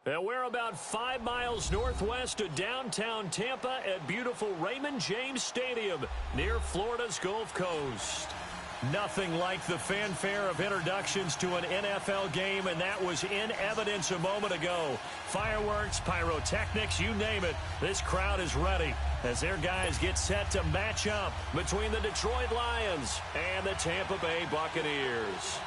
And we're about 5 miles northwest of downtown Tampa at beautiful Raymond James Stadium near Florida's Gulf Coast. Nothing like the fanfare of introductions to an NFL game, and that was in evidence a moment ago. Fireworks, pyrotechnics, you name it. This crowd is ready as their guys get set to match up between the Detroit Lions and the Tampa Bay Buccaneers.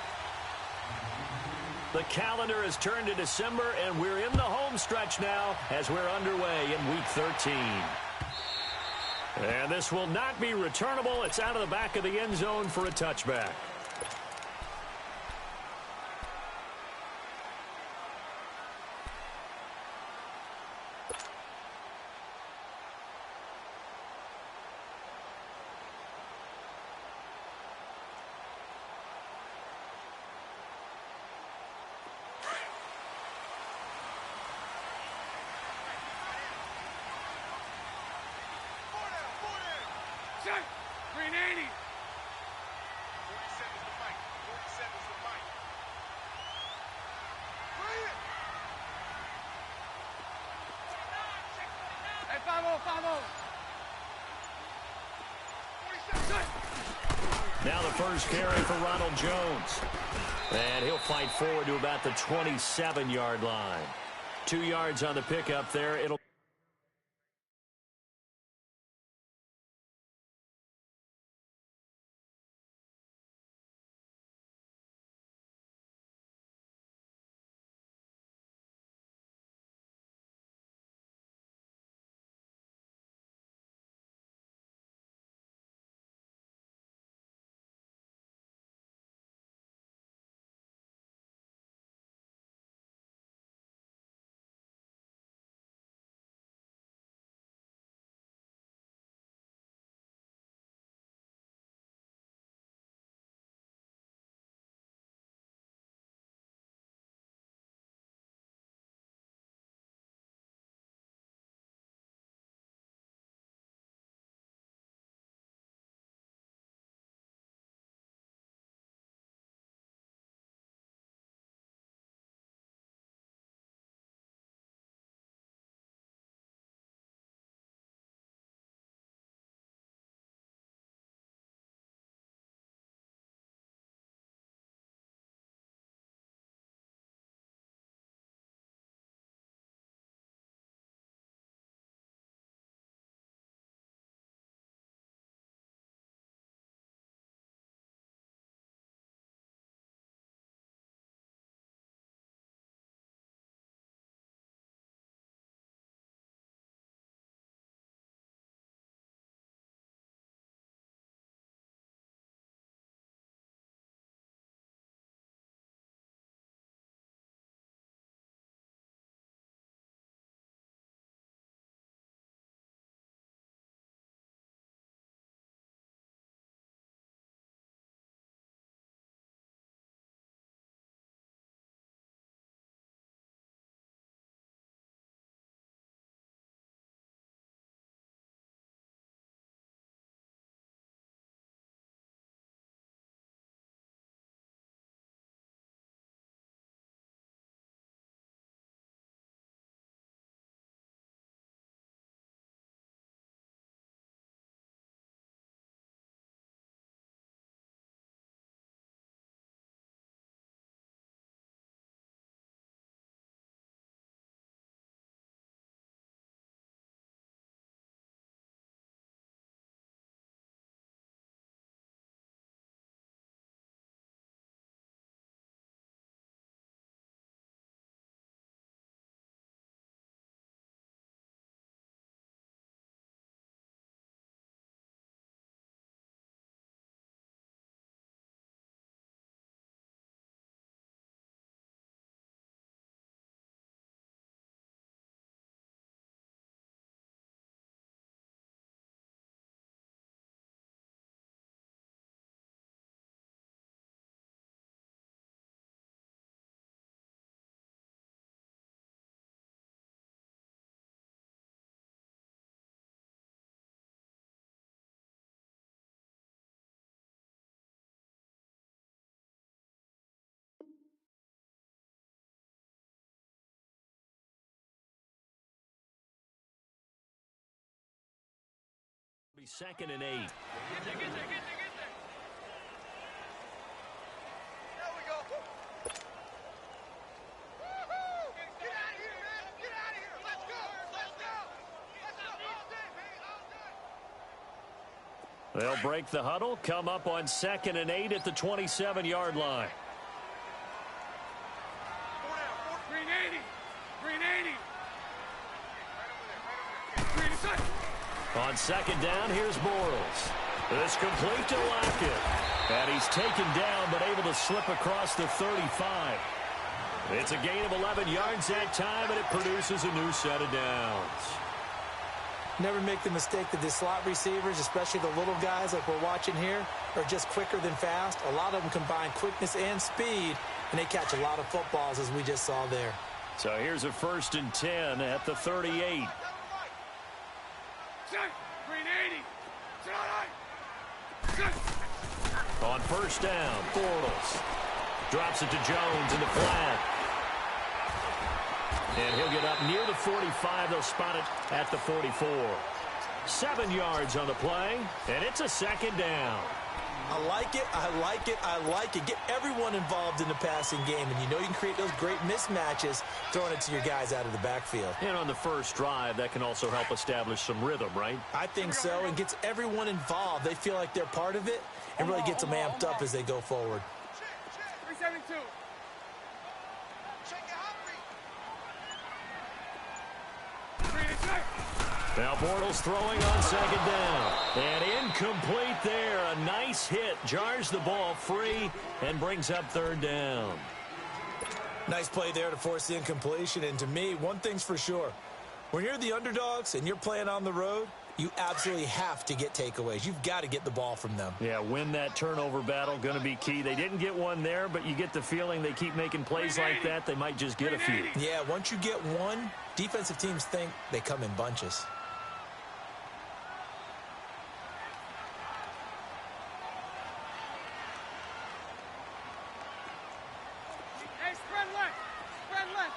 The calendar has turned to December, and we're in the home stretch now as we're underway in Week 13. And this will not be returnable. It's out of the back of the end zone for a touchback. Check. 380. 47 is the mic. 47 is the mic. Bring it. Hey, 5-0, 5-0. Now the first carry for Ronald Jones. And he'll fight forward to about the 27-yard line. 2 yards on the pickup there. It'll 2nd and 8. Get there, get there, get there, get there. There we go. Woo-hoo! Get out of here, man. Get out of here. Let's go. Let's go. Let's go. All day, baby. All day. They'll break the huddle, come up on 2nd and 8 at the 27-yard line. 380. 380. On 2nd down, here's Bortles. This complete to Lockett. And he's taken down, but able to slip across the 35. It's a gain of 11 yards that time, and it produces a new set of downs. Never make the mistake that the slot receivers, especially the little guys like we're watching here, are just quicker than fast. A lot of them combine quickness and speed, and they catch a lot of footballs, as we just saw there. So here's a 1st and 10 at the 38. On 1st down, Bortles drops it to Jones in the flat. And he'll get up near the 45. They'll spot it at the 44. 7 yards on the play, and it's a 2nd down. I like it, I like it, I like it. Get everyone involved in the passing game, and you know you can create those great mismatches throwing it to your guys out of the backfield. And on the first drive, that can also help establish some rhythm, right? I think so, and gets everyone involved. They feel like they're part of it, and really gets them amped up as they go forward. 372. Now Bortles throwing on 2nd down. And incomplete there. A nice hit. Jars the ball free and brings up 3rd down. Nice play there to force the incompletion. And to me, one thing's for sure. When you're the underdogs and you're playing on the road, you absolutely have to get takeaways. You've got to get the ball from them. Yeah, win that turnover battle. Going to be key. They didn't get one there, but you get the feeling they keep making plays like that. They might just get a few. Yeah, once you get one, defensive teams think they come in bunches. Hey, spread left. Spread left.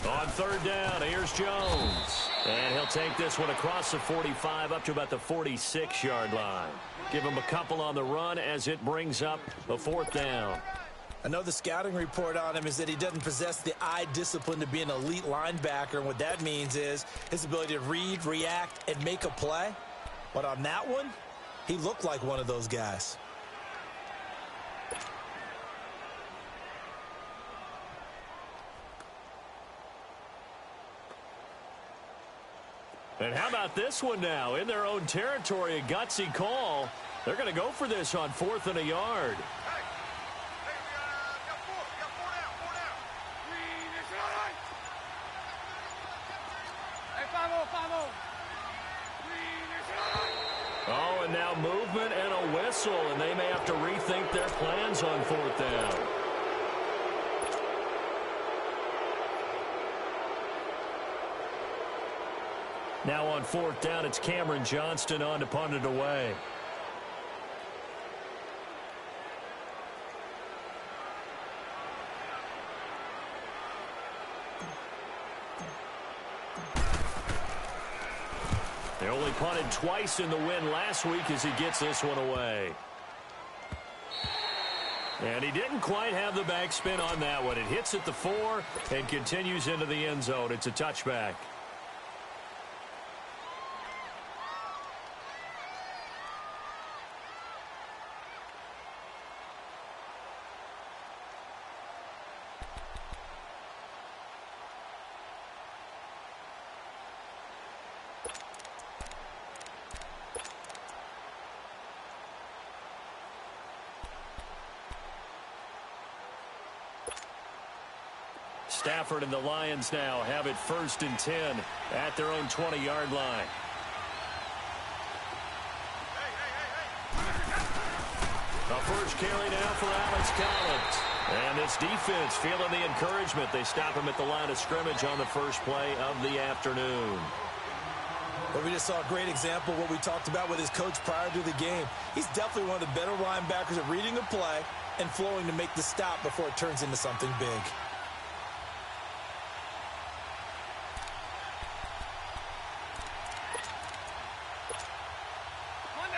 On 3rd down, here's Jones. And he'll take this one across the 45 up to about the 46-yard line. Give him a couple on the run as it brings up a 4th down. I know the scouting report on him is that he doesn't possess the eye discipline to be an elite linebacker. And what that means is his ability to read, react, and make a play. But on that one, he looked like one of those guys. And how about this one now? In their own territory, a gutsy call. They're going to go for this on 4th and a yard. Hey, we got 4. We got 4 down. 4 down. Green is right. Hey, 5-0, 5-0. Green is right. Oh, and now movement and a whistle, and they may have to rethink their plans on 4th down. Now on 4th down, it's Cameron Johnston on to punt it away. They only punted twice in the win last week as he gets this one away. And he didn't quite have the backspin on that one. It hits at the 4 and continues into the end zone. It's a touchback. Stafford and the Lions now have it 1st and 10 at their own 20-yard line. A first carry now for Alex Collins. And this defense feeling the encouragement. They stop him at the line of scrimmage on the first play of the afternoon. Well, we just saw a great example of what we talked about with his coach prior to the game. He's definitely one of the better linebackers at reading a play and flowing to make the stop before it turns into something big.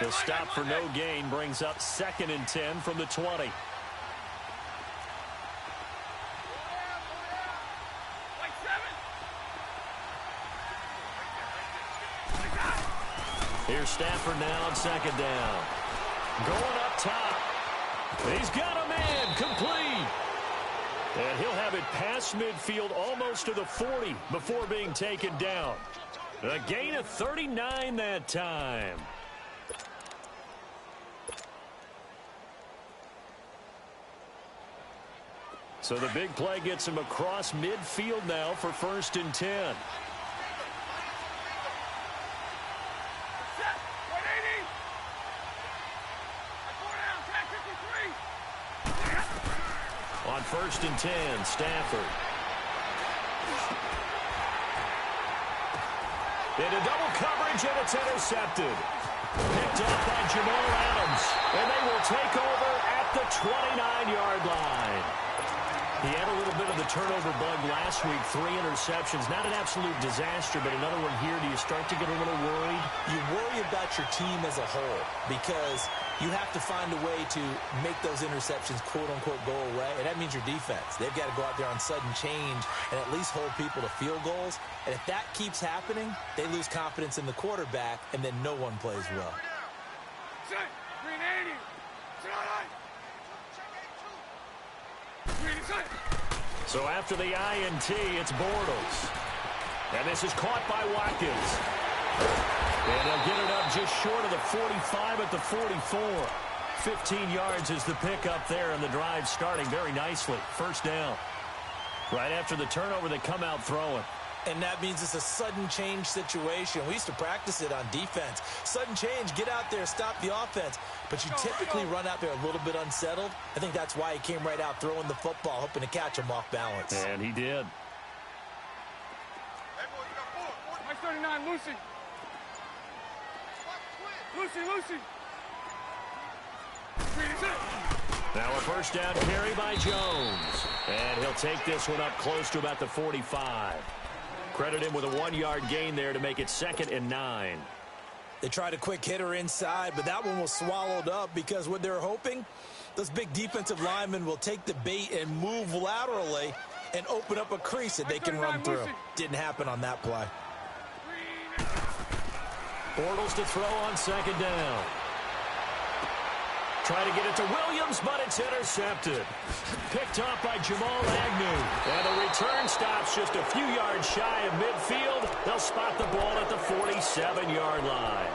The stop for no gain brings up 2nd and 10 from the 20. Here's Stafford now on 2nd down. Going up top. He's got a man complete. And he'll have it past midfield almost to the 40 before being taken down. A gain of 39 that time. So the big play gets him across midfield now for 1st and 10. On 1st and 10, Stafford. Into double coverage, and it's intercepted. Picked up by Jamal Adams, and they will take over at the 29-yard line. He had a little bit of the turnover bug last week, 3 interceptions. Not an absolute disaster, but another one here. Do you start to get a little worried? You worry about your team as a whole because you have to find a way to make those interceptions, quote-unquote, go away, and that means your defense. They've got to go out there on sudden change and at least hold people to field goals. And if that keeps happening, they lose confidence in the quarterback, and then no one plays well. So after the INT, it's Bortles. And this is caught by Watkins. And they'll get it up just short of the 45 at the 44. 15 yards is the pickup there, and the drive starting very nicely. 1st down. Right after the turnover, they come out throwing. And that means it's a sudden change situation. We used to practice it on defense. Sudden change, get out there, stop the offense. But you typically run out there a little bit unsettled. I think that's why he came right out throwing the football, hoping to catch him off balance. And he did. Hey, boy, you got 4. Mike 39, Lucy. Lucy. Now a 1st down carry by Jones. And he'll take this one up close to about the 45. Credit him with a 1-yard gain there to make it 2nd and 9. They tried a quick hitter inside, but that one was swallowed up because what they're hoping, those big defensive linemen will take the bait and move laterally and open up a crease that they can run through. Didn't happen on that play. Bortles to throw on 2nd down. Try to get it to Williams, but it's intercepted. Picked up by Jamal Agnew. And the return stops just a few yards shy of midfield. They'll spot the ball at the 47-yard line.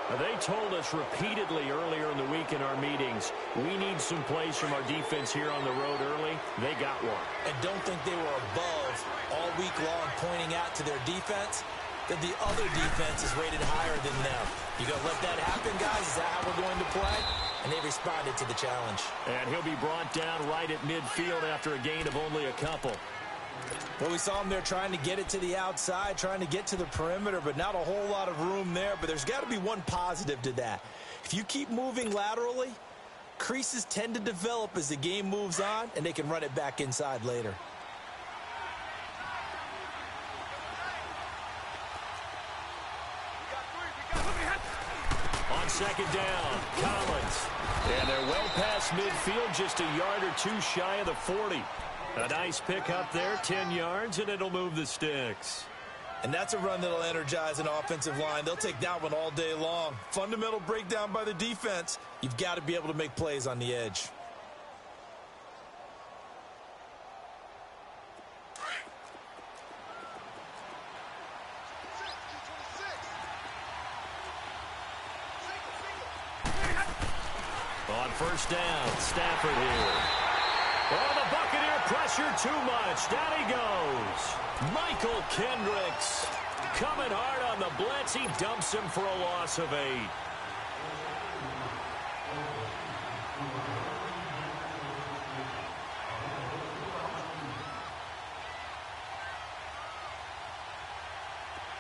Now, they told us repeatedly earlier in the week in our meetings, we need some plays from our defense here on the road early. They got one. And don't think they were above all week long pointing out to their defense that the other defense is rated higher than them. You going to let that happen, guys? Is that how we're going to play? And they responded to the challenge. And he'll be brought down right at midfield after a gain of only a couple. Well, we saw him there trying to get it to the outside, trying to get to the perimeter, but not a whole lot of room there. But there's got to be one positive to that. If you keep moving laterally, creases tend to develop as the game moves on, and they can run it back inside later. On 2nd down, Collins. And they're well past midfield, just a yard or two shy of the 40. A nice pick up there, 10 yards, and it'll move the sticks. And that's a run that'll energize an offensive line. They'll take that one all day long. Fundamental breakdown by the defense. You've got to be able to make plays on the edge. On 1st down, Stafford here. Oh, the Buccaneer pressure too much. Down he goes. Michael Kendricks coming hard on the blitz. He dumps him for a loss of 8.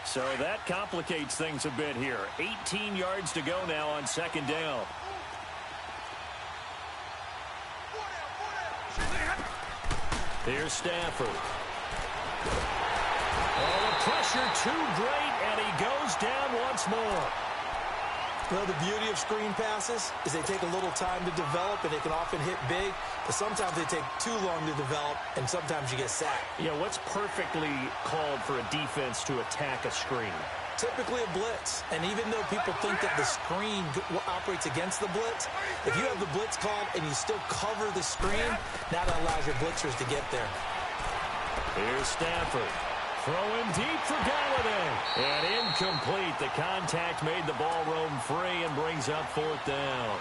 So that complicates things a bit here. 18 yards to go now on 2nd down. Here's Stafford. Oh, the pressure too great, and he goes down once more. Well, the beauty of screen passes is they take a little time to develop, and they can often hit big, but sometimes they take too long to develop, and sometimes you get sacked. Yeah, what's perfectly called for a defense to attack a screen? Typically a blitz, and even though people think that the screen operates against the blitz, if you have the blitz called and you still cover the screen, now that allows your blitzers to get there. Here's Stafford. Throwing deep for Galladay. And incomplete. The contact made the ball roam free and brings up fourth down.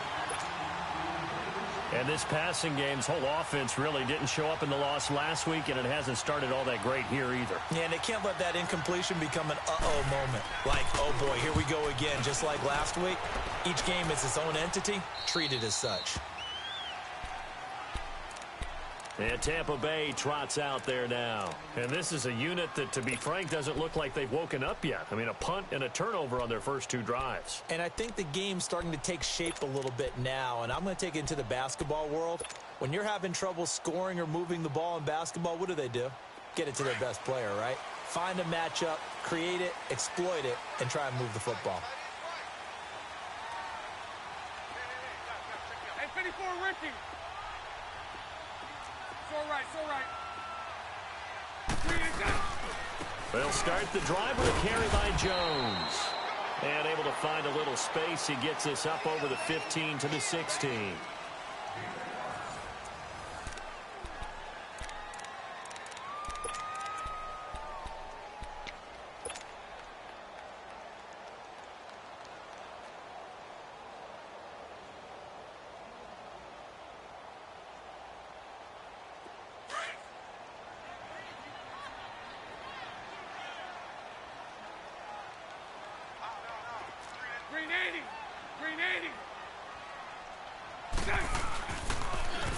And this passing game's whole offense really didn't show up in the loss last week, and it hasn't started all that great here either. Yeah, and they can't let that incompletion become an uh-oh moment. Like, oh boy, here we go again, just like last week. Each game is its own entity, treated as such. And Tampa Bay trots out there now. And this is a unit that, to be frank, doesn't look like they've woken up yet. I mean, a punt and a turnover on their first two drives. And I think the game's starting to take shape a little bit now, and I'm going to take it into the basketball world. When you're having trouble scoring or moving the ball in basketball, what do? Get it to their best player, right? Find a matchup, create it, exploit it, and try and move the football. Hey, 54, Ricky. It's all right. They'll start the drive with a carry by Jones. And able to find a little space. He gets this up over the 15 to the 16.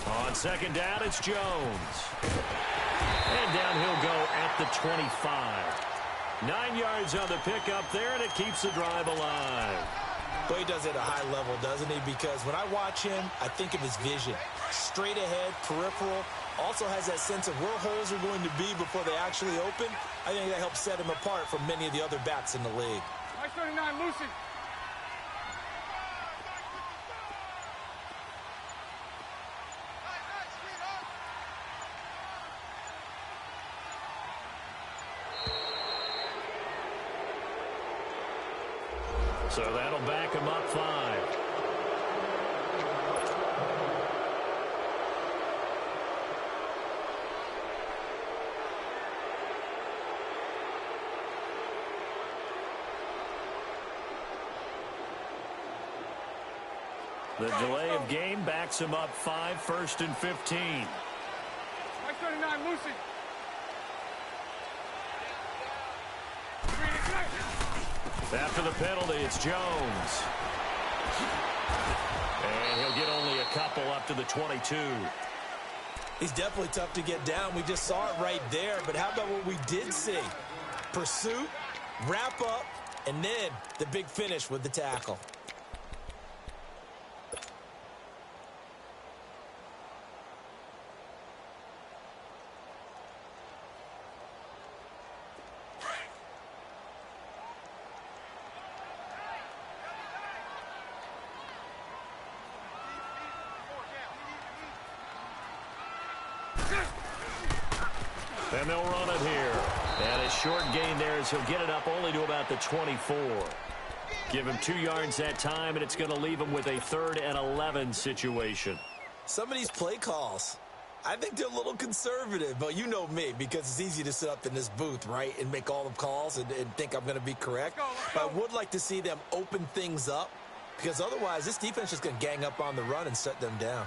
On second down, it's Jones. And down he'll go at the 25. 9 yards on the pickup there, and it keeps the drive alive. Well, he does it at a high level, doesn't he? Because when I watch him, I think of his vision. Straight ahead, peripheral. Also has that sense of where holes are going to be before they actually open. I think that helps set him apart from many of the other backs in the league. Nice 39, Lucy. So that'll back him up 5. The delay of game backs him up 5, 1st and 15. Nice 39, Lucy. After the penalty, it's Jones. And he'll get only a couple up to the 22. He's definitely tough to get down. We just saw it right there. But how about what we did see? Pursuit, wrap up, and then the big finish with the tackle. And they'll run it here. And a short gain there as he'll get it up only to about the 24. Give him 2 yards that time, and it's going to leave him with a 3rd and 11 situation. Some of these play calls, I think they're a little conservative. But you know me, because it's easy to sit up in this booth, right, and make all the calls and think I'm going to be correct. But I would like to see them open things up, because otherwise this defense is going to gang up on the run and shut them down.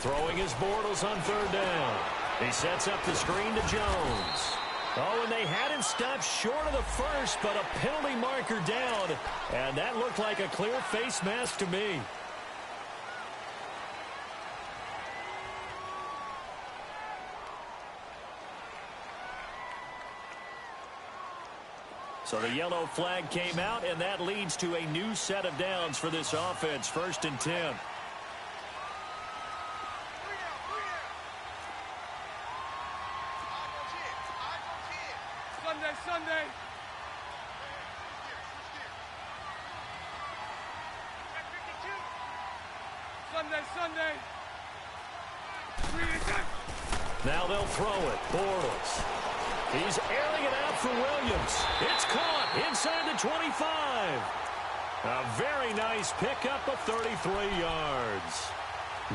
Throwing his Bortles on 3rd down. He sets up the screen to Jones. Oh, and they had him stopped short of the first, but a penalty marker down. And that looked like a clear face mask to me. So the yellow flag came out, and that leads to a new set of downs for this offense. 1st and 10. Sunday. Sunday. Now they'll throw it. Bortles. He's airing it out for Williams. It's caught inside the 25. A very nice pickup of 33 yards.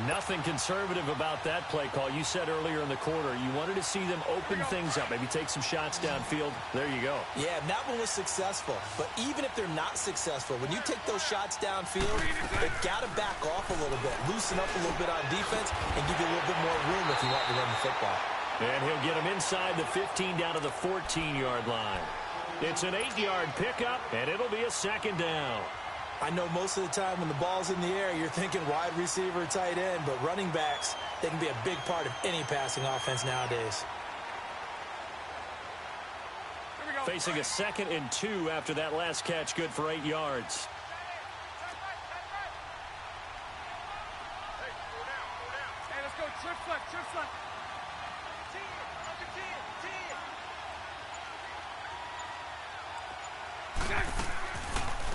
Nothing conservative about that play call. You said earlier in the quarter you wanted to see them open things up, maybe take some shots downfield. There you go. Yeah, and that one was successful. But even if they're not successful, when you take those shots downfield, they've got to back off a little bit, loosen up a little bit on defense, and give you a little bit more room if you want to run the football. And he'll get him inside the 15 down to the 14-yard line. It's an 8-yard pickup, and it'll be a second down. I know most of the time when the ball's in the air, you're thinking wide receiver, tight end, but running backs, they can be a big part of any passing offense nowadays. Facing a 2nd and 2 after that last catch, good for 8 yards. Hey, let's go. Trips left.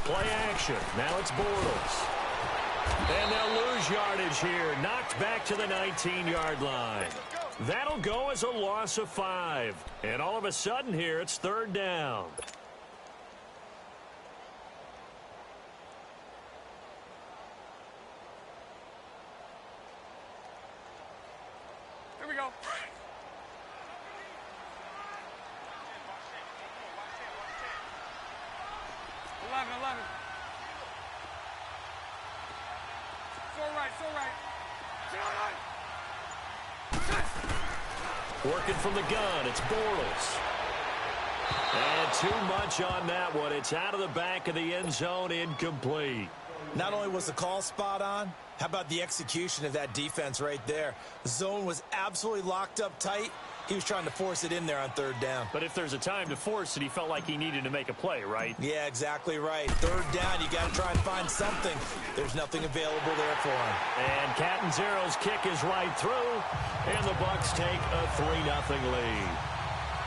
Play action. Now it's Bortles. And they'll lose yardage here. Knocked back to the 19-yard line. That'll go as a loss of 5. And all of a sudden here, it's 3rd down. Here we go. So right. Working from the gun, it's Bortles. And too much on that one. It's out of the back of the end zone, incomplete. Not only was the call spot on, how about the execution of that defense right there? The zone was absolutely locked up tight. He was trying to force it in there on 3rd down. But if there's a time to force it, he felt like he needed to make a play, right? Yeah, exactly right. 3rd down, you got to try and find something. There's nothing available there for him. And Catanzaro's kick is right through, and the Bucs take a 3-0 lead.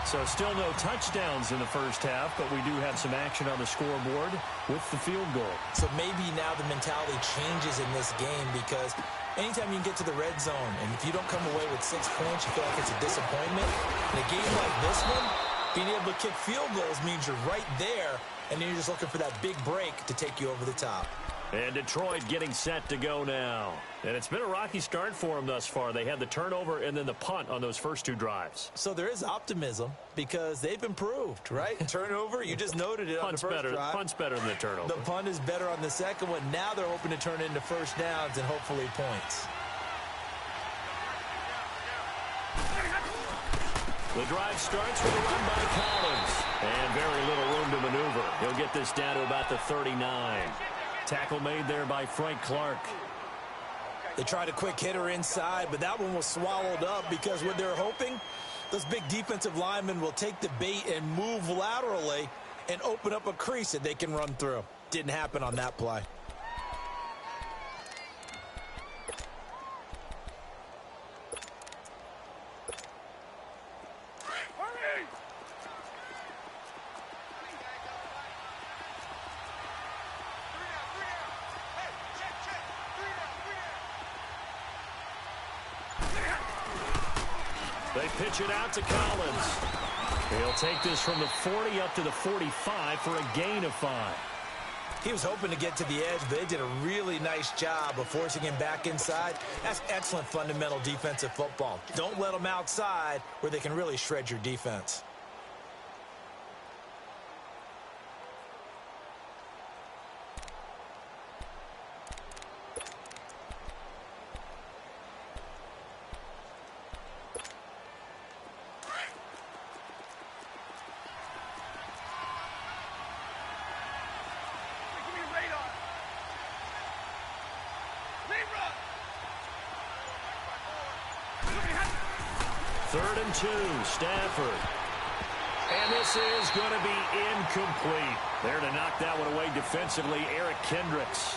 So still no touchdowns in the first half, but we do have some action on the scoreboard with the field goal. So maybe now the mentality changes in this game because anytime you can get to the red zone, and if you don't come away with 6 points, you feel like it's a disappointment. In a game like this one, being able to kick field goals means you're right there, and then you're just looking for that big break to take you over the top. And Detroit getting set to go now. And it's been a rocky start for them thus far. They had the turnover and then the punt on those first 2 drives. So there is optimism because they've improved, right? Turnover, you just noted it on the first drive. Punt's better than the turnover. The punt is better on the second one. Now they're hoping to turn it into first downs and hopefully points. The drive starts with a run by Collins. And very little room to maneuver. He'll get this down to about the 39. Tackle made there by Frank Clark. They tried a quick hitter inside, but that one was swallowed up because what they're hoping, those big defensive linemen will take the bait and move laterally and open up a crease that they can run through. Didn't happen on that play. They pitch it out to Collins. He'll take this from the 40 up to the 45 for a gain of 5. He was hoping to get to the edge, but they did a really nice job of forcing him back inside. That's excellent fundamental defensive football. Don't let them outside where they can really shred your defense. Third and 2, Stafford. And this is going to be incomplete. There to knock that one away defensively, Eric Kendricks.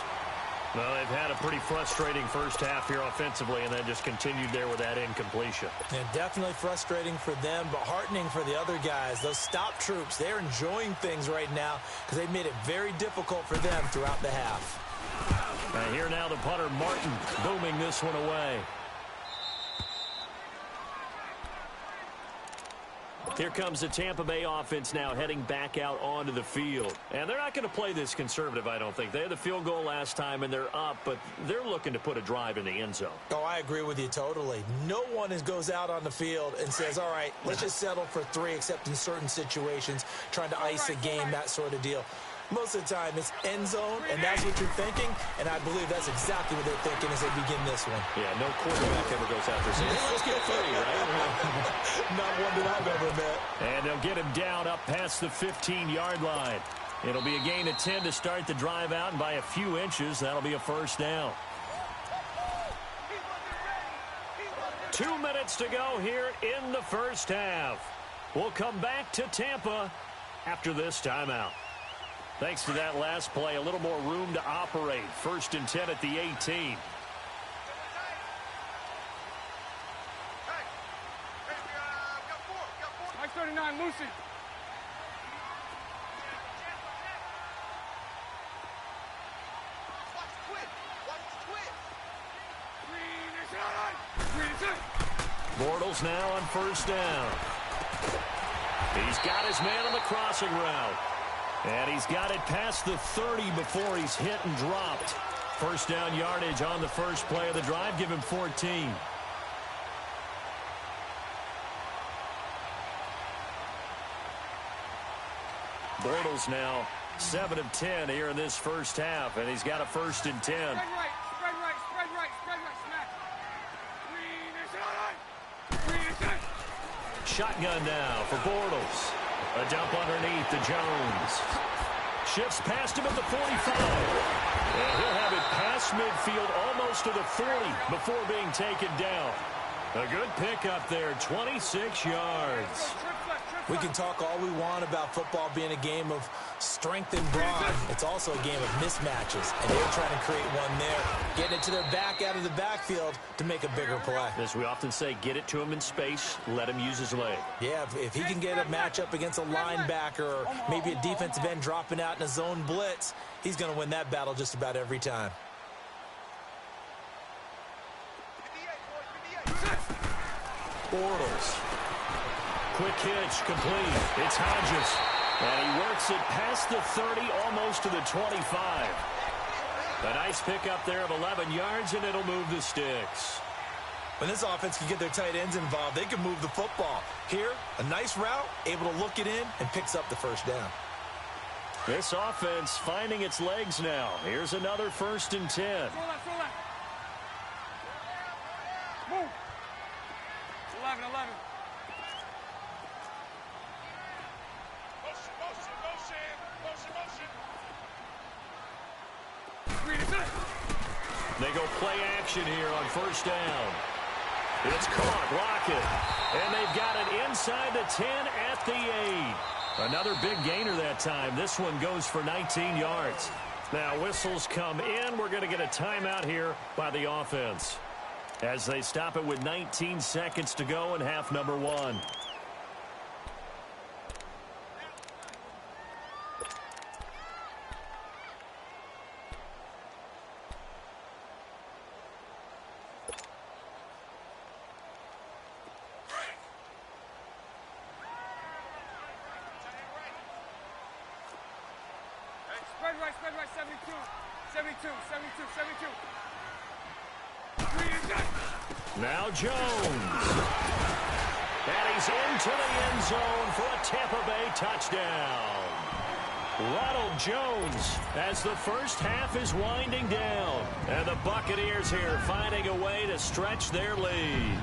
Well, they've had a pretty frustrating first half here offensively, and then just continued there with that incompletion. Yeah, definitely frustrating for them, but heartening for the other guys. Those stop troops, they're enjoying things right now because they've made it very difficult for them throughout the half. Here now the punter, Martin, booming this one away. Here comes the Tampa Bay offense now heading back out onto the field. And they're not going to play this conservative, I don't think. They had the field goal last time, and they're up, but they're looking to put a drive in the end zone. Oh, I agree with you totally. No one goes out on the field and says, all right, let's just settle for 3, except in certain situations, trying to ice a game, that sort of deal. Most of the time, it's end zone, and that's what you're thinking, and I believe that's exactly what they're thinking as they begin this one. Yeah, no quarterback ever goes out there saying, hey, let's get 3, right? Not one that I've ever met. And they'll get him down up past the 15-yard line. It'll be a gain of 10 to start the drive out, and by a few inches, that'll be a first down. 2 minutes to go here in the first half. We'll come back to Tampa after this timeout. Thanks to that last play, a little more room to operate. 1st and 10 at the 18. Hey, got four. Mike 39, Lucy. Watch the twist. Watch the twist. Green is on. Bortles now on 1st down. He's got his man on the crossing route. And he's got it past the 30 before he's hit and dropped. 1st down yardage on the first play of the drive. Give him 14. Bortles now 7 of 10 here in this first half. And he's got a 1st and 10. Spread right, smack. Green is on. Shotgun now for Bortles. A dump underneath to Jones. Shifts past him at the 45. And he'll have it past midfield almost to the 40 before being taken down. A good pickup there, 26 yards. We can talk all we want about football being a game of strength and brawn. It's also a game of mismatches, and they're trying to create one there, getting it to their back out of the backfield to make a bigger play. As we often say, get it to him in space, let him use his leg. Yeah, if he can get a matchup against a linebacker or maybe a defensive end dropping out in a zone blitz, he's going to win that battle just about every time. Bortles. Quick hitch, complete. It's Hodges. And he works it past the 30, almost to the 25. A nice pickup there of 11 yards, and it'll move the sticks. When this offense can get their tight ends involved, they can move the football. Here, a nice route, able to look it in, and picks up the 1st down. This offense finding its legs now. Here's another 1st and 10. Throw left. Move. 11. They go play action here on 1st down. It's caught, Lockett. And they've got it inside the 10 at the 8. Another big gainer that time. This one goes for 19 yards. Now whistles come in. We're going to get a timeout here by the offense, as they stop it with 19 seconds to go in half number 1. Spread right, 72. Now Jones. And he's into the end zone for a Tampa Bay touchdown. Ronald Jones as the first half is winding down. And the Buccaneers here finding a way to stretch their lead.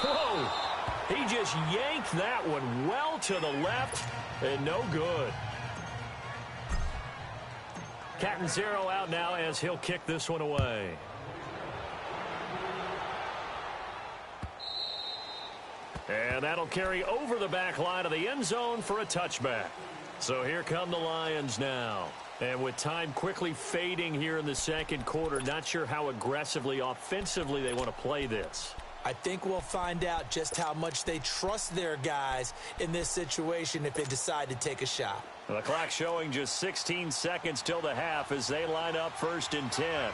Whoa! He just yanked that one well to the left and no good. Catanzaro out now as he'll kick this one away. And that'll carry over the back line of the end zone for a touchback. So here come the Lions now. And with time quickly fading here in the second quarter, not sure how aggressively, offensively they want to play this. I think we'll find out just how much they trust their guys in this situation if they decide to take a shot. The clock showing just 16 seconds till the half as they line up 1st and 10.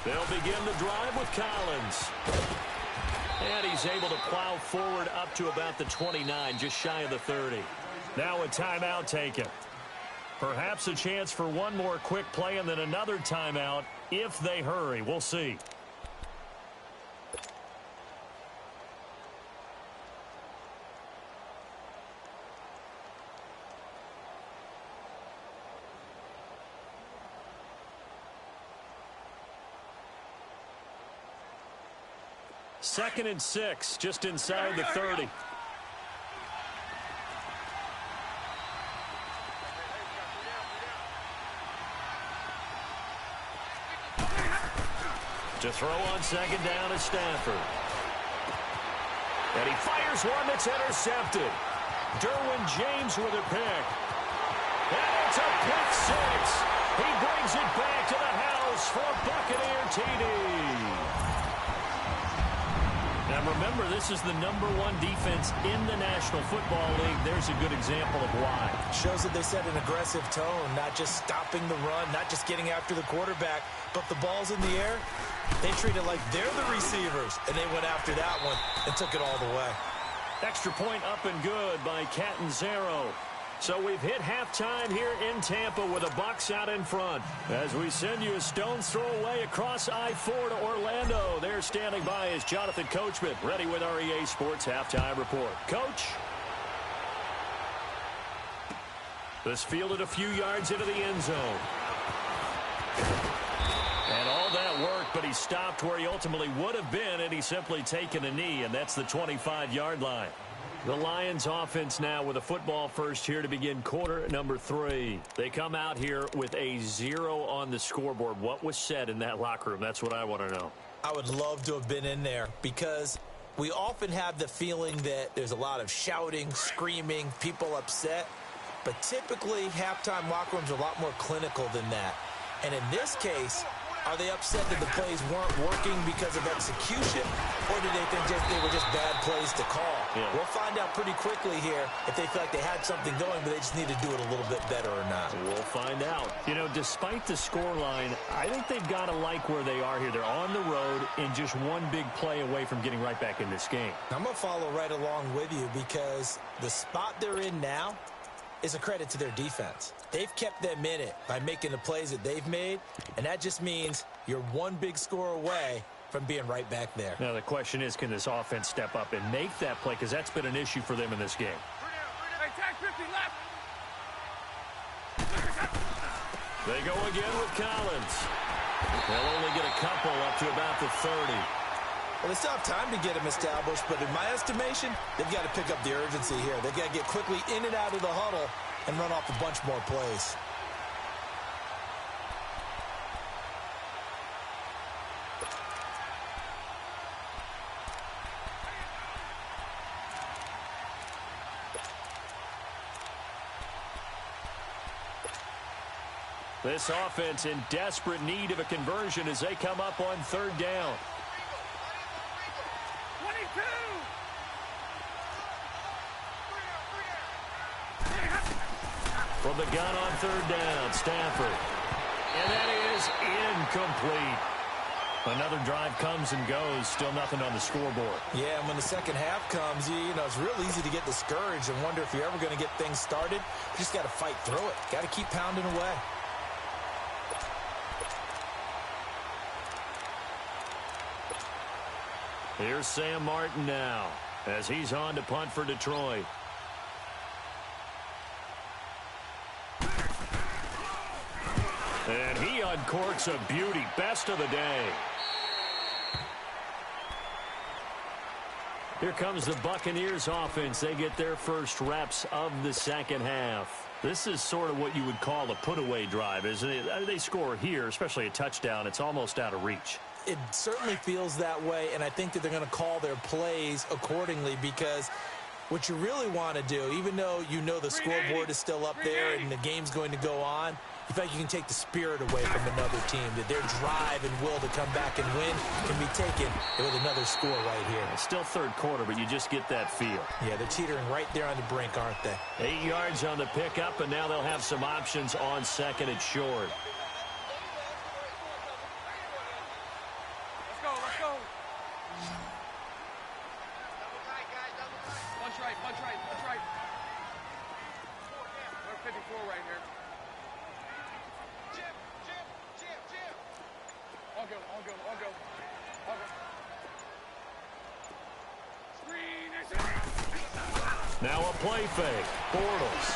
They'll begin the drive with Collins. And he's able to plow forward up to about the 29, just shy of the 30. Now a timeout taken. Perhaps a chance for one more quick play and then another timeout if they hurry. We'll see. Second and 6, just inside the 30. To throw on 2nd down is Stafford. And he fires one that's intercepted. Derwin James with a pick. And it's a pick 6. He brings it back to the house for Buccaneer TD. Now remember, this is the #1 defense in the National Football League. There's a good example of why. Shows that they set an aggressive tone, not just stopping the run, not just getting after the quarterback, but the ball's in the air. They treat it like they're the receivers, and they went after that one and took it all the way. Extra point up and good by Catanzaro. So we've hit halftime here in Tampa with the Bucs out in front. As we send you a stone's throw away across I-4 to Orlando. There standing by is Jonathan Coachman, ready with our EA Sports Halftime Report. Coach? This fielded a few yards into the end zone. And all that work, but he stopped where he ultimately would have been, and he's simply taken a knee, and that's the 25-yard line. The Lions offense now with a football first here to begin quarter number 3. They come out here with a 0 on the scoreboard. What was said in that locker room? That's what I want to know. I would love to have been in there because we often have the feeling that there's a lot of shouting, screaming, people upset. But typically, halftime locker rooms are a lot more clinical than that. And in this case, are they upset that the plays weren't working because of execution, or did they think they were just bad plays to call? Yeah. We'll find out pretty quickly here if they feel like they had something going, but they just need to do it a little bit better or not. We'll find out. You know, despite the scoreline, I think they've got to like where they are here. They're on the road and just one big play away from getting right back in this game. I'm going to follow right along with you because the spot they're in now is a credit to their defense. They've kept them in it by making the plays that they've made, and that just means you're one big score away from being right back there. Now, the question is, can this offense step up and make that play? Because that's been an issue for them in this game. Hey, tag 50 left. They go again with Collins. They'll only get a couple up to about the 30. Well, they still have time to get them established, but in my estimation, they've got to pick up the urgency here. They've got to get quickly in and out of the huddle and run off a bunch more plays. This offense in desperate need of a conversion as they come up on 3rd down. 22. From the gun on 3rd down, Stafford. And that is incomplete. Another drive comes and goes, still nothing on the scoreboard. Yeah, and when the second half comes, you know, it's real easy to get discouraged and wonder if you're ever going to get things started. You just got to fight through it. Got to keep pounding away. Here's Sam Martin now as he's on to punt for Detroit. And he uncorks a beauty. Best of the day. Here comes the Buccaneers offense. They get their first reps of the second half. This is sort of what you would call a put-away drive, isn't it? They score here, especially a touchdown. It's almost out of reach. It certainly feels that way, and I think that they're going to call their plays accordingly because what you really want to do, even though you know the scoreboard is still up there and the game's going to go on, You feel like you can take the spirit away from another team, that their drive and will to come back and win can be taken with another score right here. It's still third quarter, but you just get that feel. Yeah, they're teetering right there on the brink, aren't they? 8 yards on the pickup, and now they'll have some options on second and short. Let's go, let's go. Punch right, punch right, punch right. We're 54 right here. Jim. All go, all go, all go. All go. Screen is it. Now a play fake. Bortles.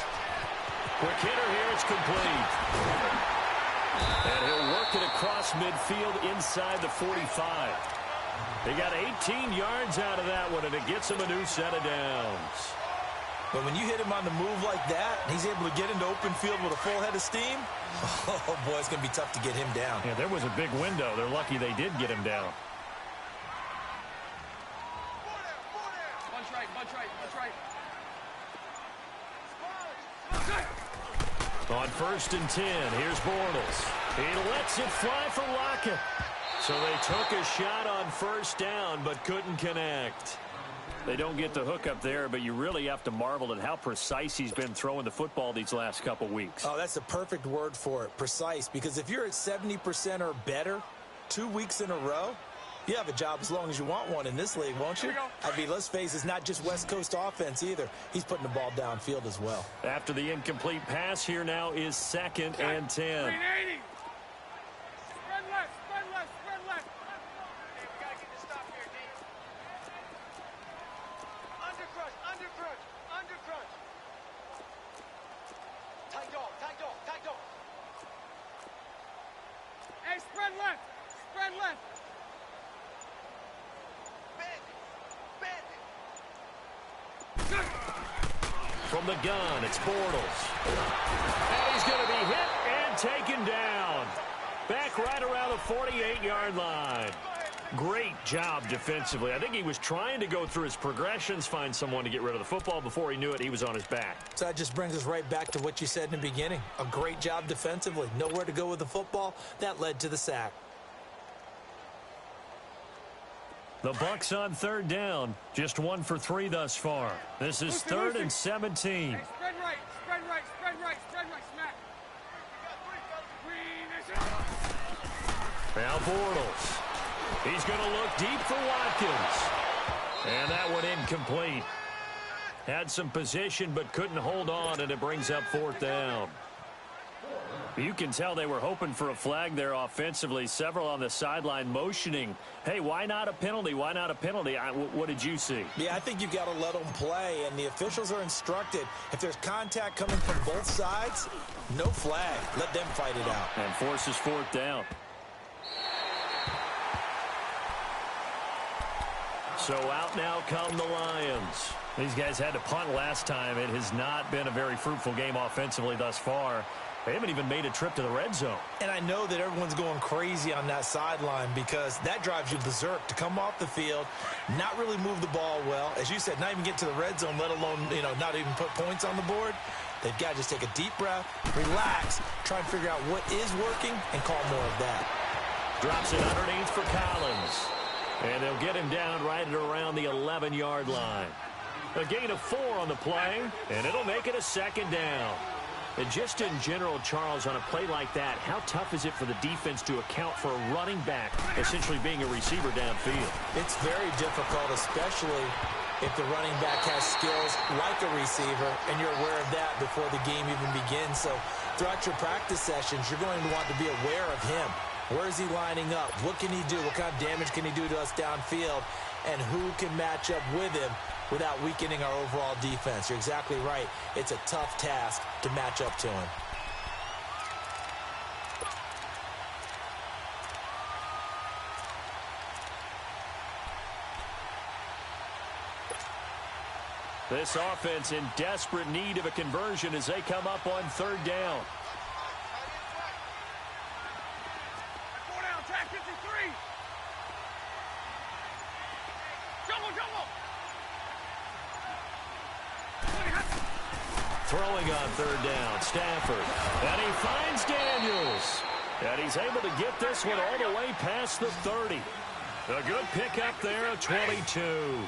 Quick hitter here. It's complete. And he'll work it across midfield inside the 45. They got 18 yards out of that one, and it gets him a new set of downs. But when you hit him on the move like that, he's able to get into open field with a full head of steam, oh, boy, it's going to be tough to get him down. Yeah, there was a big window. They're lucky they did get him down. Punch right, punch right, punch right. On 1st and 10, here's Bortles. He lets it fly for Lockett. So they took a shot on first down, but couldn't connect. They don't get the hook up there, but you really have to marvel at how precise he's been throwing the football these last couple weeks. Oh, that's the perfect word for it, precise, because if you're at 70% or better 2 weeks in a row, you have a job as long as you want one in this league, won't you? I mean, let's face it, it's not just West Coast offense either. He's putting the ball downfield as well. After the incomplete pass, here now is 2nd and 10. 380. Spread left, spread left, spread left. Hey, we gotta get this stop here, D. Under crunch. Tight dog. Hey, spread left, spread left. Bend it. From the gun, it's Bortles. And he's going to be hit and taken down. Back right around the 48-yard line. Great job defensively. I think he was trying to go through his progressions, find someone to get rid of the football. Before he knew it, he was on his back. So that just brings us right back to what you said in the beginning. A great job defensively. Nowhere to go with the football. That led to the sack. The Bucs on 3rd down. Just 1 for 3 thus far. This is 3rd and 17. Hey, spread right, spread right, spread right, spread right, smack. Screen is it. Now Bortles. He's going to look deep for Watkins. And that one incomplete. Had some position but couldn't hold on, and it brings up 4th down. You can tell they were hoping for a flag there offensively. Several on the sideline motioning, hey, why not a penalty? Why not a penalty? What did you see? Yeah, I think you've got to let them play, and the officials are instructed, if there's contact coming from both sides, no flag. Let them fight it out. And forces 4th down. So out now come the Lions. These guys had to punt last time. It has not been a very fruitful game offensively thus far. They haven't even made a trip to the red zone. And I know that everyone's going crazy on that sideline because that drives you berserk to come off the field, not really move the ball well. As you said, not even get to the red zone, let alone, not even put points on the board. They've got to just take a deep breath, relax, try and figure out what is working, and call more of that. Drops it underneath for Collins. And they'll get him down right at around the 11-yard line. A gain of 4 on the play, and it'll make it a 2nd down. And just in general, Charles, on a play like that, how tough is it for the defense to account for a running back essentially being a receiver downfield? It's very difficult, especially if the running back has skills like a receiver, and you're aware of that before the game even begins. So throughout your practice sessions, you're going to want to be aware of him. Where is he lining up? What can he do? What kind of damage can he do to us downfield? And who can match up with him without weakening our overall defense? You're exactly right. It's a tough task to match up to him. This offense in desperate need of a conversion as they come up on 3rd down. Four down, track 53. Jumbo. Throwing on third down, Stafford. And he finds Daniels. And he's able to get this one all the way past the 30. A good pickup there at 22.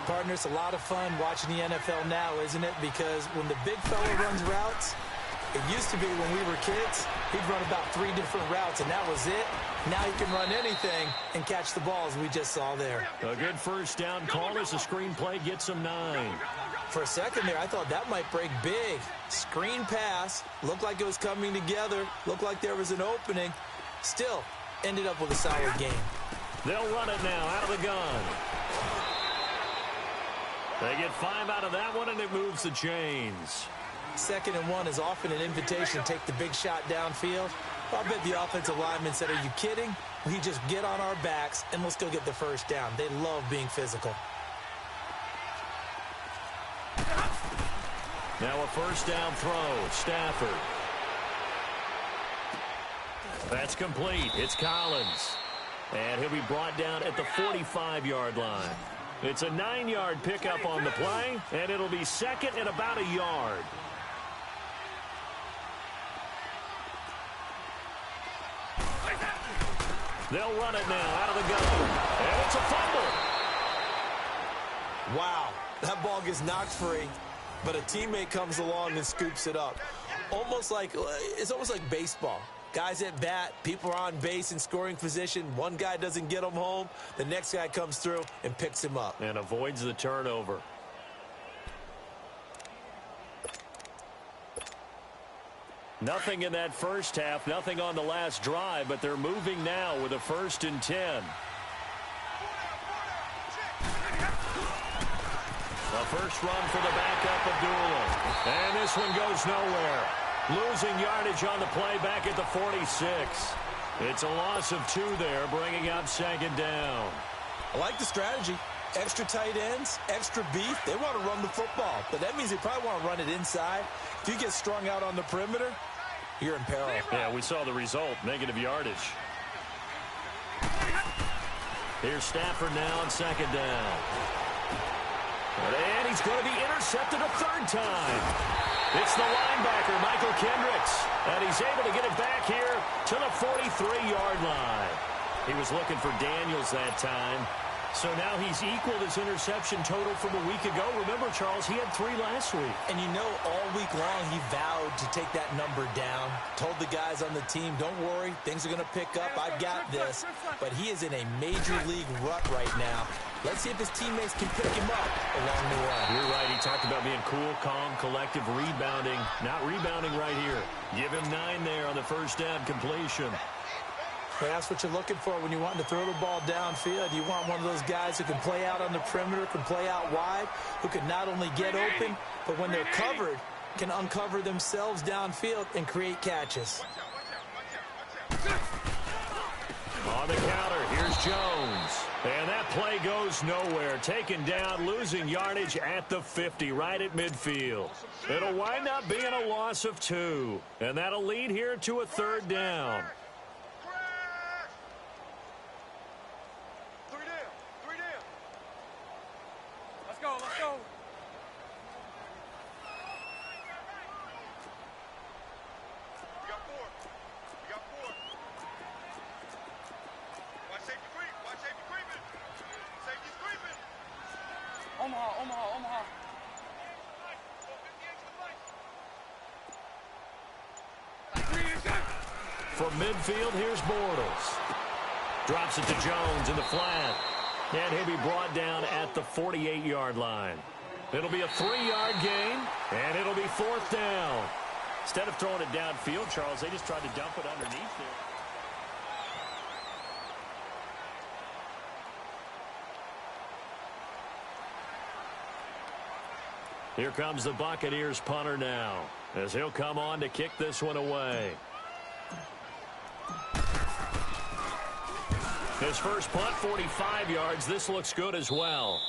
Partner, it's a lot of fun watching the NFL now, isn't it? Because when the big fella runs routes, it used to be when we were kids, he'd run about 3 different routes, and that was it. Now he can run anything and catch the ball, as we just saw there. A good first down call as the screen play gets him 9. For a second there, I thought that might break big. Screen pass, looked like it was coming together, looked like there was an opening. Still, ended up with a solid game. They'll run it now out of the gun. They get 5 out of that one, and it moves the chains. 2nd and 1 is often an invitation to take the big shot downfield. I bet the offensive lineman said, are you kidding? We just get on our backs, and we'll still get the first down. They love being physical. Now a first down throw, Stafford. That's complete. It's Collins. And he'll be brought down at the 45-yard line. It's a 9-yard pickup on the play, and it'll be 2nd and about a yard. They'll run it now out of the gun. And it's a fumble. Wow, that ball gets knocked free, but a teammate comes along and scoops it up. It's almost like baseball. Guys at bat, people are on base in scoring position. One guy doesn't get him home. The next guy comes through and picks him up. And avoids the turnover. Nothing in that first half, nothing on the last drive, but they're moving now with a 1st and 10. A first run for the backup Abdullah. And this one goes nowhere. Losing yardage on the play back at the 46. It's a loss of 2 there, bringing up 2nd down. I like the strategy. Extra tight ends, extra beef. They want to run the football, but that means they probably want to run it inside. If you get strung out on the perimeter, you're in peril. Yeah, we saw the result, negative yardage. Here's Stafford now on 2nd down. And he's going to be intercepted a 3rd time. It's the linebacker, Michael Kendricks, and he's able to get it back here to the 43-yard line. He was looking for Daniels that time. So now he's equaled his interception total from a week ago. Remember, Charles, he had 3 last week. And you know, all week long he vowed to take that number down. Told the guys on the team, don't worry, things are going to pick up. I've got this. But he is in a major league rut right now. Let's see if his teammates can pick him up along the way. You're right. He talked about being cool, calm, collective, rebounding. Not rebounding right here. Give him 9 there on the first down completion. Well, that's what you're looking for when you're wanting to throw the ball downfield. You want one of those guys who can play out on the perimeter, can play out wide, who can not only get open, but when they're covered, can uncover themselves downfield and create catches. On the counter, here's Jones. And that play goes nowhere. Taken down, losing yardage at the 50, right at midfield. It'll wind up being a loss of 2. And that'll lead here to a 3rd down. Let's go. We got 4. Watch safety creep. Watch safety creeping. Safety's creeping. Omaha. From midfield, here's Bortles. Drops it to Jones in the flat. And he'll be brought down at the 48-yard line. It'll be a 3-yard gain, and it'll be 4th down. Instead of throwing it downfield, Charles, they just tried to dump it underneath there. Here comes the Buccaneers punter now, as he'll come on to kick this one away. His first punt, 45 yards. This looks good as well.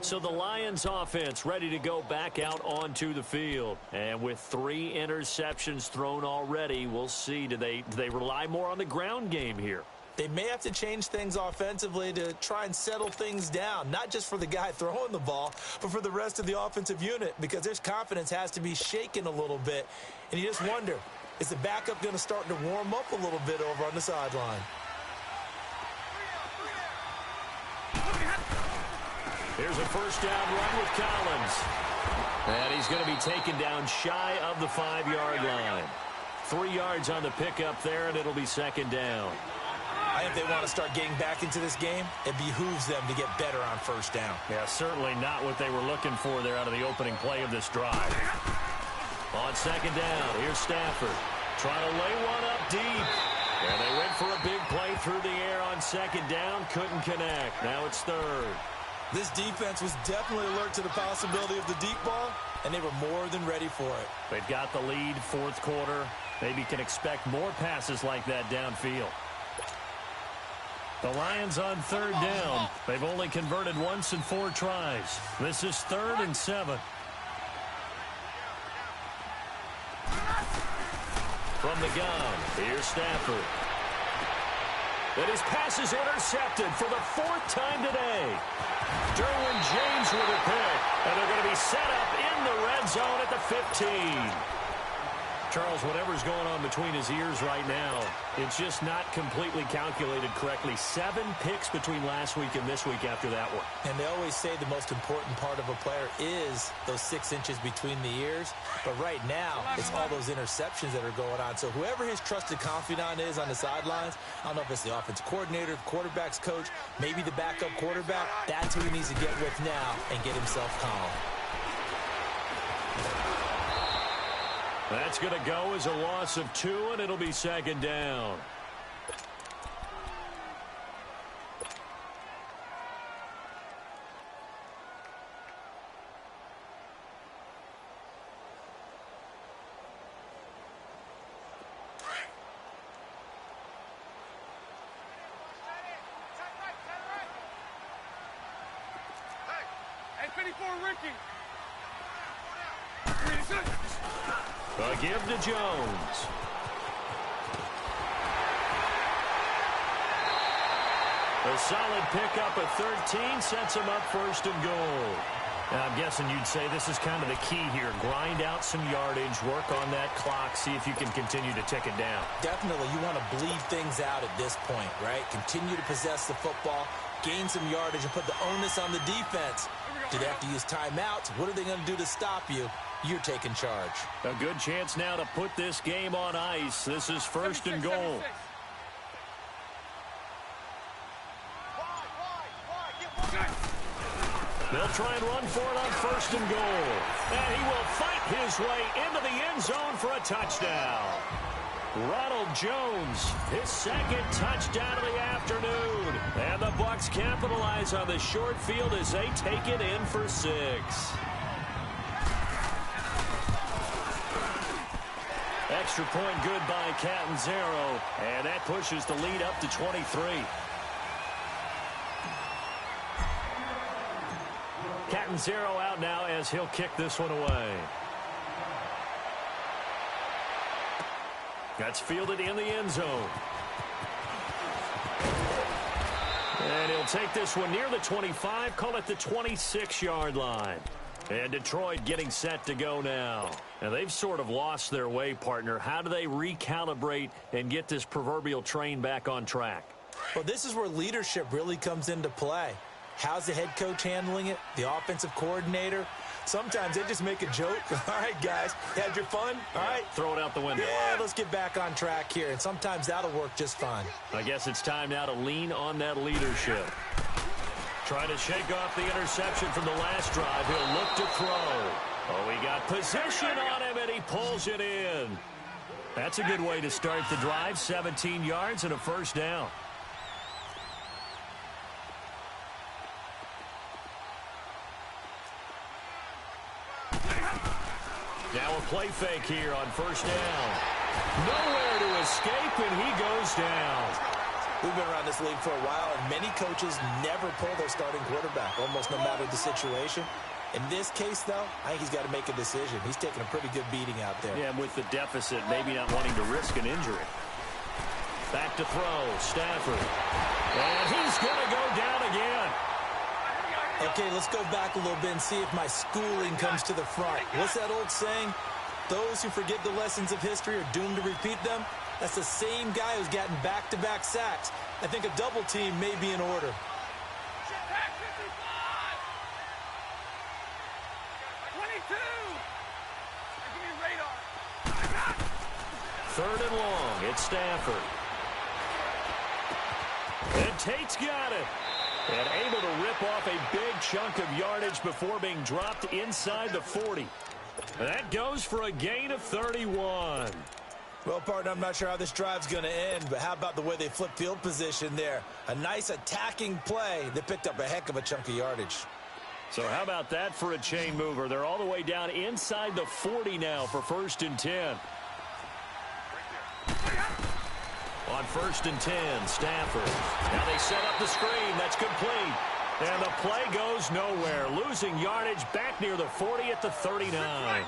So the Lions offense ready to go back out onto the field. And with 3 interceptions thrown already, we'll see. Do they rely more on the ground game here? They may have to change things offensively to try and settle things down, not just for the guy throwing the ball, but for the rest of the offensive unit, because their confidence has to be shaken a little bit. And you just wonder, is the backup going to start to warm up a little bit over on the sideline? Here's a first down run with Collins. And he's going to be taken down shy of the 5-yard line. 3 yards on the pickup there, and it'll be second down. I think they want to start getting back into this game. It behooves them to get better on first down. Yeah, certainly not what they were looking for there out of the opening play of this drive. On second down, here's Stafford. Trying to lay one up deep. And they went for a big play through the air on second down. Couldn't connect. Now it's third. This defense was definitely alert to the possibility of the deep ball, and they were more than ready for it. They've got the lead, fourth quarter. Maybe can expect more passes like that downfield. The Lions on third down. They've only converted once in 4 tries. This is 3rd and 7. From the gun, here's Stafford. And his pass is intercepted for the 4th time today. Derwin James with a pick. And they're going to be set up in the red zone at the 15. Charles, whatever's going on between his ears right now, it's just not completely calculated correctly. 7 picks between last week and this week after that one. And they always say the most important part of a player is those 6 inches between the ears. But right now, it's all those interceptions that are going on. So whoever his trusted confidant is on the sidelines, I don't know if it's the offensive coordinator, the quarterback's coach, maybe the backup quarterback, that's who he needs to get with now and get himself calm. That's going to go as a loss of 2, and it'll be second down. Hey, 54, Ricky. A give to Jones. A solid pickup at 13 sets him up 1st and goal. Now, I'm guessing you'd say this is kind of the key here. Grind out some yardage, work on that clock, see if you can continue to tick it down. Definitely, you want to bleed things out at this point, right? Continue to possess the football, gain some yardage, and put the onus on the defense. Do they have to use timeouts? What are they going to do to stop you? You're taking charge. A good chance now to put this game on ice. This is 1st and goal. They'll try and run for it on 1st and goal. And he will fight his way into the end zone for a touchdown. Ronald Jones, his 2nd touchdown of the afternoon. And the Bucs capitalize on the short field as they take it in for 6. Extra point good by Catanzaro, and that pushes the lead up to 23. Catanzaro out now as he'll kick this one away. That's fielded in the end zone. And he'll take this one near the 25, call it the 26-yard line. And Detroit getting set to go now. Now, they've sort of lost their way, partner. How do they recalibrate and get this proverbial train back on track? Well, this is where leadership really comes into play. How's the head coach handling it? The offensive coordinator? Sometimes they just make a joke. All right, guys, you had your fun? All right. Throw it out the window. Yeah, let's get back on track here. And sometimes that'll work just fine. I guess it's time now to lean on that leadership. Trying to shake off the interception from the last drive. He'll look to throw. Oh, he got position on him, and he pulls it in. That's a good way to start the drive. 17 yards and a 1st down. Now a play fake here on 1st down. Nowhere to escape, and he goes down. We've been around this league for a while, and many coaches never pull their starting quarterback, almost no matter the situation. In this case, though, I think he's got to make a decision. He's taking a pretty good beating out there. Yeah, and with the deficit, maybe not wanting to risk an injury. Back to throw, Stafford. And he's going to go down again. Okay, let's go back a little bit and see if my schooling comes to the front. What's that old saying? Those who forget the lessons of history are doomed to repeat them. That's the same guy who's gotten back-to-back sacks. I think a double team may be in order. Back 55. 22. Give me radar. Third and long. It's Stafford. And Tate's got it. And able to rip off a big chunk of yardage before being dropped inside the 40. That goes for a gain of 31. Well, partner, I'm not sure how this drive's going to end, but how about the way they flip field position there? A nice attacking play that picked up a heck of a chunk of yardage. So how about that for a chain mover? They're all the way down inside the 40 now for 1st and 10. On 1st and 10, Stafford. Now they set up the screen. That's complete. And the play goes nowhere. Losing yardage back near the 40 at the 39.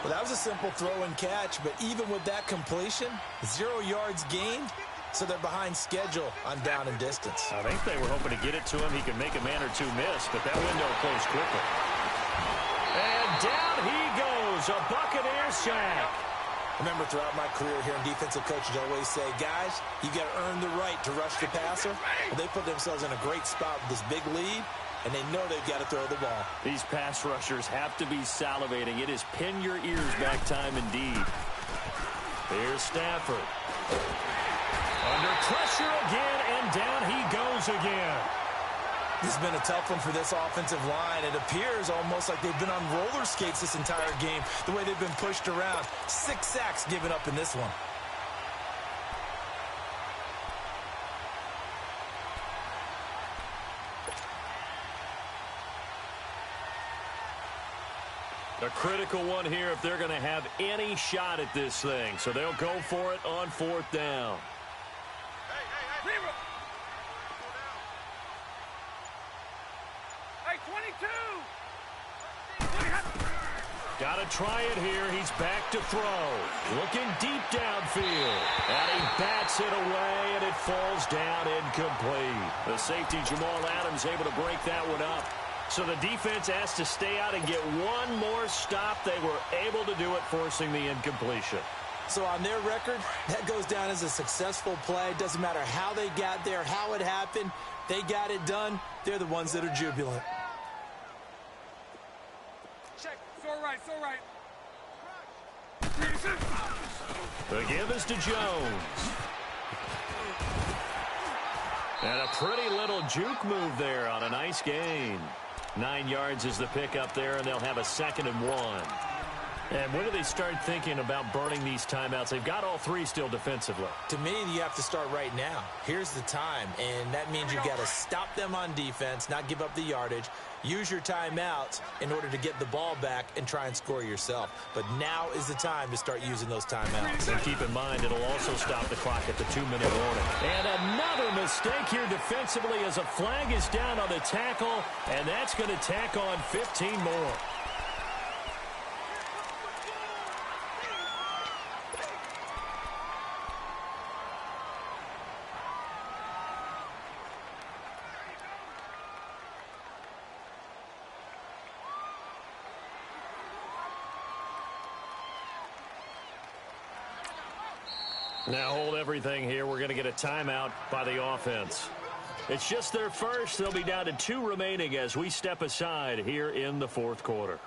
Well, that was a simple throw and catch, but even with that completion, 0 yards gained, so they're behind schedule on down and distance. I think they were hoping to get it to him. He could make a man or two miss, but that window closed quickly. And down he goes, a Buccaneer sack. Remember, throughout my career here in defensive coaches, I always say, guys, you got to earn the right to rush the passer. Well, they put themselves in a great spot with this big lead, and they know they've got to throw the ball. These pass rushers have to be salivating. It is pin your ears back time indeed. Here's Stafford. Under pressure again, and down he goes again. This has been a tough one for this offensive line. It appears almost like they've been on roller skates this entire game, the way they've been pushed around. 6 sacks given up in this one. A critical one here if they're going to have any shot at this thing. So they'll go for it on 4th down. Hey, 22. Got to try it here. He's back to throw. Looking deep downfield. And he bats it away, and it falls down incomplete. The safety, Jamal Adams, able to break that one up. So the defense asked to stay out and get one more stop. They were able to do it, forcing the incompletion. So on their record, that goes down as a successful play. Doesn't matter how they got there, how it happened. They got it done. They're the ones that are jubilant. Check. So right. The give is to Jones. And a pretty little juke move there on a nice gain. 9 yards is the pickup there, and they'll have a 2nd and 1. And when do they start thinking about burning these timeouts? They've got all 3 still defensively. To me, you have to start right now. Here's the time, and that means you've got to stop them on defense, not give up the yardage, use your timeouts in order to get the ball back and try and score yourself. But now is the time to start using those timeouts. And keep in mind, it'll also stop the clock at the 2-minute warning. And another mistake here defensively as a flag is down on the tackle, and that's going to tack on 15 more. Now hold everything here. We're going to get a timeout by the offense. It's just their first. They'll be down to 2 remaining as we step aside here in the 4th quarter.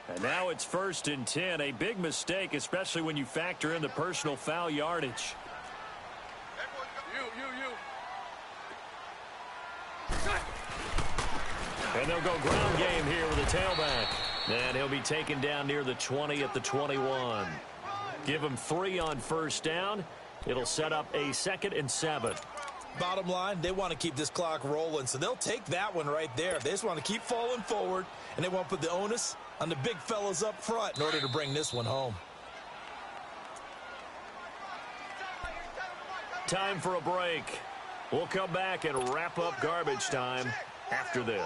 And now it's 1st and 10. A big mistake, especially when you factor in the personal foul yardage. And they'll go ground game here with a tailback. And he'll be taken down near the 20 at the 21. Give him 3 on 1st down. It'll set up a 2nd and 7. Bottom line, they want to keep this clock rolling, so they'll take that one right there. They just want to keep falling forward, and they want to put the onus on the big fellas up front in order to bring this one home. Time for a break. We'll come back and wrap up garbage time after this.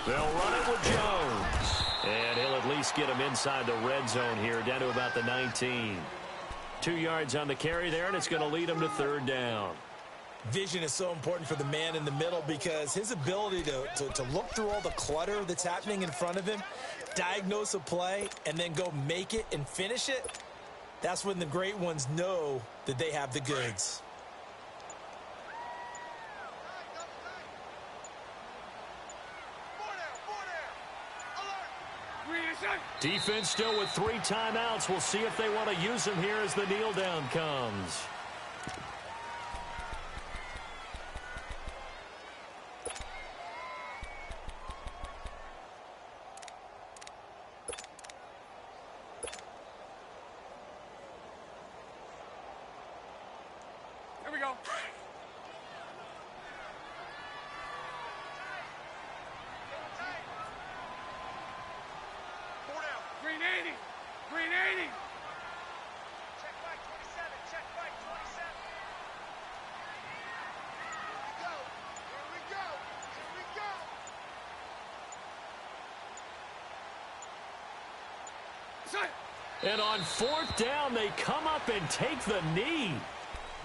They'll run it with Jones. And he'll at least get him inside the red zone here, down to about the 19. 2 yards on the carry there, and it's going to lead him to third down. Vision is so important for the man in the middle because his ability to look through all the clutter that's happening in front of him, diagnose a play, and then go make it and finish it, that's when the great ones know that they have the goods. Defense still with 3 timeouts. We'll see if they want to use them here as the kneel down comes. Here we go. Green 80. Green 80. Check right 27. Check right 27. Here we go. Here we go. Here we go. And on 4th down, they come up and take the knee.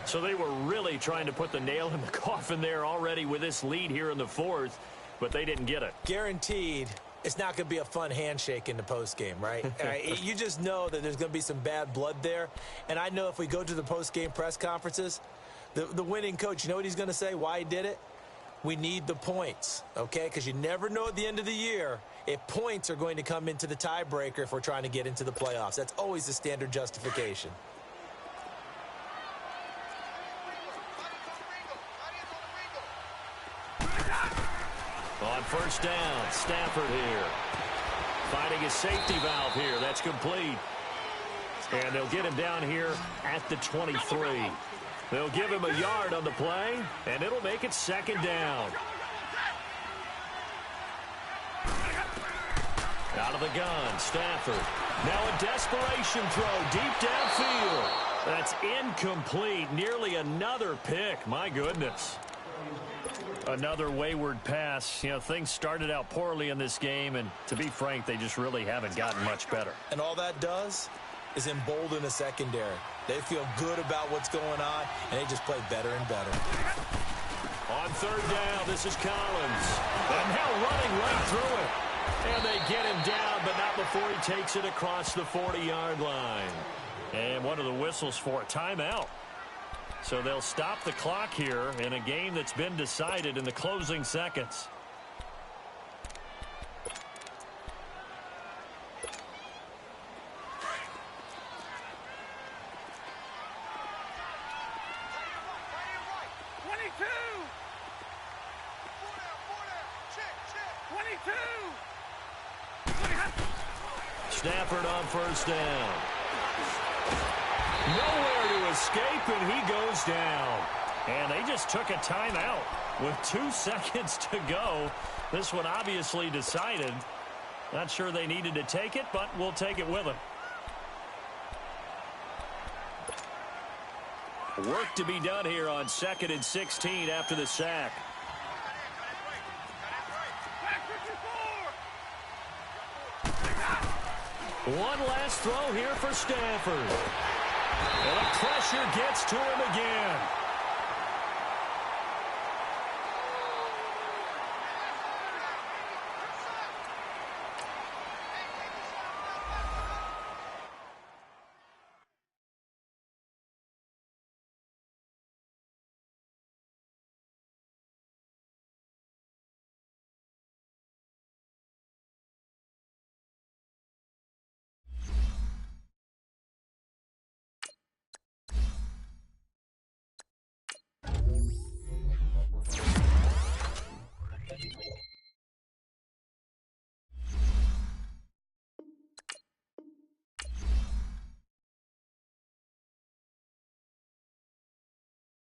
So they were really trying to put the nail in the coffin there already with this lead here in the 4th, but they didn't get it. Guaranteed. It's not going to be a fun handshake in the postgame, right? You just know that there's going to be some bad blood there. And I know if we go to the postgame press conferences, the winning coach, you know what he's going to say, why he did it? We need the points, okay? Because you never know at the end of the year if points are going to come into the tiebreaker if we're trying to get into the playoffs. That's always the standard justification. On 1st down, Stafford here. Finding his safety valve here. That's complete. And they'll get him down here at the 23. They'll give him a yard on the play, and it'll make it 2nd down. Out of the gun, Stafford. Now a desperation throw deep downfield. That's incomplete. Nearly another pick. My goodness. Another wayward pass. You know, things started out poorly in this game, and to be frank, they just really haven't gotten much better. And all that does is embolden a secondary. They feel good about what's going on, and they just play better and better. On 3rd down, this is Collins. And now running right through it. And they get him down, but not before he takes it across the 40-yard line. And one of the whistles for a timeout. So they'll stop the clock here in a game that's been decided in the closing seconds. Stafford on 1st down. Nowhere to escape, and he goes down. And they just took a timeout with 2 seconds to go. This one obviously decided. Not sure they needed to take it, but we'll take it with them. Work to be done here on 2nd and 16 after the sack. One last throw here for Stafford. And the pressure gets to him again.